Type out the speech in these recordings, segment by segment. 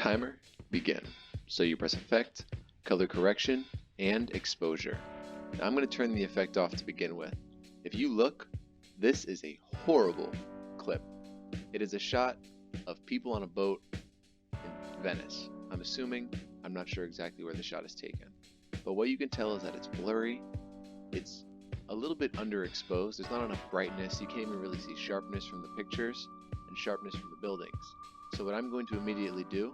Timer, begin. So you press Effect, Color Correction, and Exposure. Now I'm going to turn the effect off to begin with. If you look, this is a horrible clip. It is a shot of people on a boat in Venice. I'm not sure exactly where the shot is taken. But what you can tell is that it's blurry, it's a little bit underexposed, there's not enough brightness, you can't even really see sharpness from the pictures and sharpness from the buildings. So what I'm going to immediately do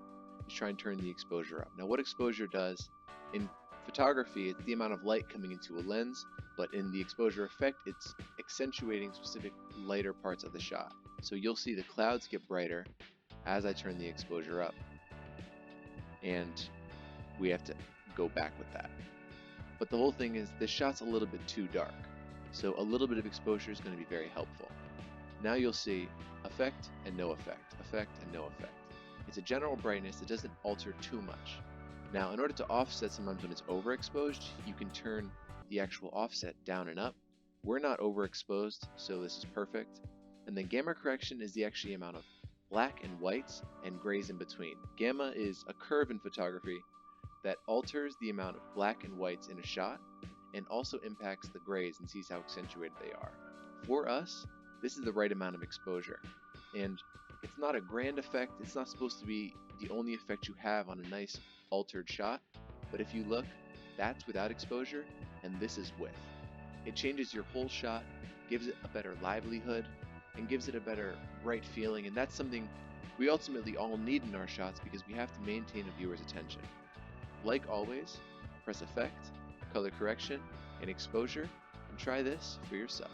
is try and turn the exposure up. Now what exposure does, in photography, it's the amount of light coming into a lens, but in the exposure effect, it's accentuating specific lighter parts of the shot. So you'll see the clouds get brighter as I turn the exposure up. And we have to go back with that. But the whole thing is, this shot's a little bit too dark. So a little bit of exposure is going to be very helpful. Now you'll see effect and no effect, effect and no effect. It's a general brightness that doesn't alter too much. Now, in order to offset sometimes when it's overexposed, you can turn the actual offset down and up. We're not overexposed, so this is perfect. And then gamma correction is the actual amount of black and whites and grays in between. Gamma is a curve in photography that alters the amount of black and whites in a shot and also impacts the grays and sees how accentuated they are. For us, this is the right amount of exposure. And it's not a grand effect, it's not supposed to be the only effect you have on a nice altered shot, but if you look, that's without exposure and this is with. It changes your whole shot, gives it a better livelihood, and gives it a better bright feeling, and that's something we ultimately all need in our shots because we have to maintain a viewer's attention. Like always, press Effect, Color Correction, and Exposure, and try this for yourself.